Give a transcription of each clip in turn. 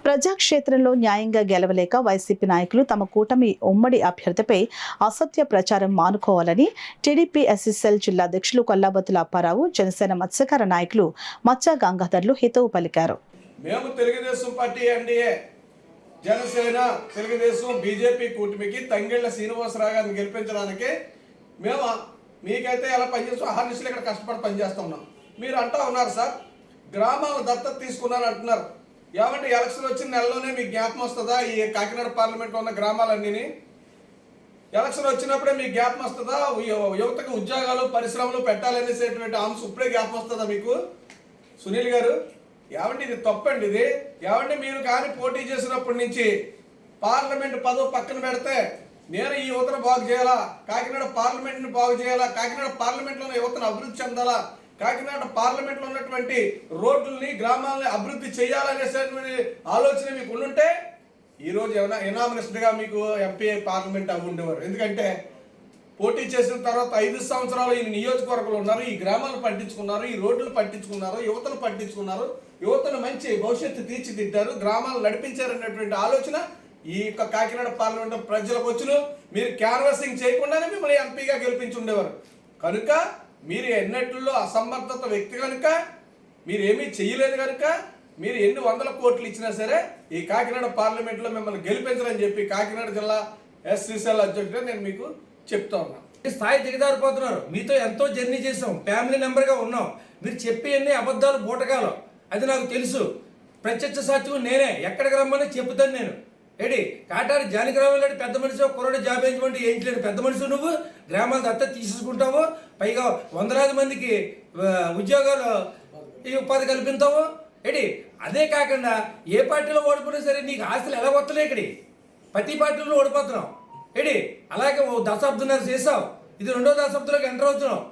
ప్రజాక్షేత్రంలో న్యాయంగా గెలవలేక వైసీపీ నాయకులు తమ కూటమి ఉమ్మడి అభ్యర్థిపై అసత్య ప్రచారం మానుకోవాలని టీడీపీ ఎస్ఎస్ఎల్ జిల్లా అధ్యక్షులు కొల్లాబత్తుల అప్పారావు, జనసేన మత్స్యకార నాయకులు మచ్చా గంగాధర్లు హితవు పలికారు. మేము Telugu Desam party NDA Janasena Telugu Desam BJP కూటమికి తంగెళ్ల శ్రీనివాసరావు గారిని గెలిపించడానికి మేము మీకైతే ఎలా పనిచేస్తాం అహర్నిశలు ఇక్కడ కష్టపడి పనిచేస్తున్నాం. మీరు అంటా ఉన్నారు సార్, గ్రామాల దత్తత తీసుకున్నారు అంటున్నారు. ఏమంటే ఎలక్షన్ వచ్చిన నెలలోనే మీకు జ్ఞాపకం వస్తుందా? ఈ కాకినాడ పార్లమెంట్లో ఉన్న గ్రామాలన్నీ ఎలక్షన్ వచ్చినప్పుడే మీకు జ్ఞాపకం వస్తుందా? యువతకు ఉద్యోగాలు పరిశ్రమలు పెట్టాలనేసేటువంటి అంశం ఇప్పుడే జ్ఞాపకం వస్తుందా మీకు? సునీల్ గారు, ఏమంటే ఇది తప్పండి. ఇది ఏమంటే మీరు కానీ పోటీ చేసినప్పటి నుంచి పార్లమెంట్ పదవి పక్కన పెడితే నేను ఈ యువతను బాగు చేయాలా, కాకినాడ పార్లమెంట్ని బాగు చేయాలా, కాకినాడ పార్లమెంట్లో ఉన్న యువతను అభివృద్ధి చెందాలా, కాకినాడ పార్లమెంట్లో ఉన్నటువంటి రోడ్లని గ్రామాలని అభివృద్ధి చేయాలనేటువంటి ఆలోచన మీకు ఉండుంటే ఈరోజు ఏమైనా ఎనామినిస్ట్గా మీకు ఎంపీ పార్లమెంట్ అవి ఉండేవారు. ఎందుకంటే పోటీ చేసిన తర్వాత 5 సంవత్సరాలు ఈ నియోజకవర్గంలో ఉన్నారు, ఈ గ్రామాలు పట్టించుకున్నారు, ఈ రోడ్లు పట్టించుకున్నారు, యువతను పట్టించుకున్నారు, యువతను మంచి భవిష్యత్తు తీర్చిదిద్దారు, గ్రామాలు నడిపించారనేటువంటి ఆలోచన ఈ యొక్క కాకినాడ పార్లమెంట్ ప్రజలకు వచ్చును. మీరు క్యాన్వాసింగ్ చేయకుండానే మిమ్మల్ని ఎంపీగా గెలిపించి ఉండేవారు. కనుక మీరు ఎన్నట్లో అసమర్థత వ్యక్తి కనుక, మీరు ఏమీ చేయలేదు కనుక మీరు ఎన్ని వందల కోట్లు ఇచ్చినా సరే ఈ కాకినాడ పార్లమెంట్లో మిమ్మల్ని గెలిపించాలని చెప్పి కాకినాడ జిల్లా ఎస్సీసీఎల్ అధ్యక్షుడిగా నేను మీకు చెప్తా ఉన్నాను. స్థాయి దిగజారిపోతున్నారు. మీతో ఎంతో జర్నీ చేసాం, ఫ్యామిలీ మెంబర్గా ఉన్నాం. మీరు చెప్పే అన్ని అబద్ధాలు బూటకాలు, అది నాకు తెలుసు. ప్రత్యక్ష సాక్షి నేనే, ఎక్కడికి రమ్మని చెప్తాను నేను. ఏడి కాటారి జానకిరావు పెద్ద మనిషి, కుర్రోడు జాబ్ వేయించమంటే ఏంటలేదు, పెద్ద మనిషి నువ్వు గ్రామాల దత్త తీసుకుంటావు, పైగా వందలాది మందికి ఉద్యోగాలు ఉపాధి కల్పిస్తావు. ఏడి అదే కాకుండా ఏ పార్టీలో ఓడిపోయినా సరే నీకు ఆస్తులు ఎలా వస్తున్నాయి? ఇక్కడి ప్రతి పార్టీలో ఓడిపోతున్నావు. ఏడి అలాగే దశాబ్దంన్నర చేసావు, ఇది 2వ దశాబ్దంలోకి ఎంటర్ అవుతున్నావు.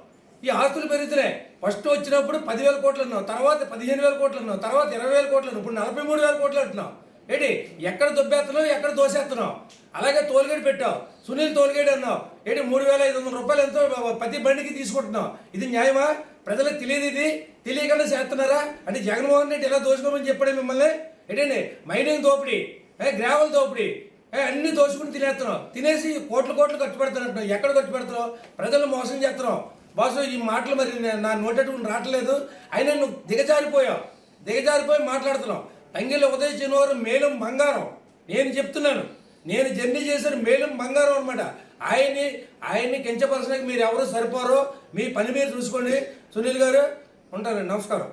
ఈ ఆస్తులు పెరుగుతున్నాయి. ఫస్ట్ వచ్చినప్పుడు 10,000 కోట్లు అన్నావు, తర్వాత 15,000 కోట్లు అన్నావు, తర్వాత 20,000 కోట్లు అన్నావు, ఇప్పుడు 43,000 కోట్లు అంటున్నావు. ఏంటి ఎక్కడ దుబ్బేస్తున్నావు, ఎక్కడ దోసేస్తున్నావు? అలాగే టోల్గేట్ పెట్టావు, సునీల్ టోల్గేట్ అన్నావు. ఏంటి 3,500 రూపాయలు ఎంతో ప్రతి బండికి తీసుకుంటున్నావు. ఇది న్యాయమా? ప్రజలకు తెలియదు, ఇది తెలియకుండా చేస్తున్నారా? అంటే జగన్మోహన్ రెడ్డి ఎలా దోచుకోమని చెప్పాడు మిమ్మల్ని? ఏంటండి మైనింగ్ దోపిడీ, గ్రావెల్ దోపిడీ, అన్ని దోచుకుని తినేస్తున్నావు. తినేసి కోట్లు ఖర్చు పెడుతున్నట్టు. ఎక్కడ ఖర్చు పెడుతున్నావు? ప్రజలు మోసం చేస్తున్నావు. బాసు ఈ మాటలు మరి నా నోటెట్టుకుని రావట్లేదు. అయినా నువ్వు దిగజారిపోయి మాట్లాడుతున్నావు. తంగెళ్ళ ఉదయ శనివారం మేలం బంగారం. నేను చెప్తున్నాను, నేను జర్నీ చేసిన మేలం బంగారం అనమాట. ఆయన్ని కించపరచడానికి మీరు ఎవరు సరిపోరో, మీ పని మీరు చూసుకోండి. సునీల్ గారు ఉంటారండి, నమస్కారం.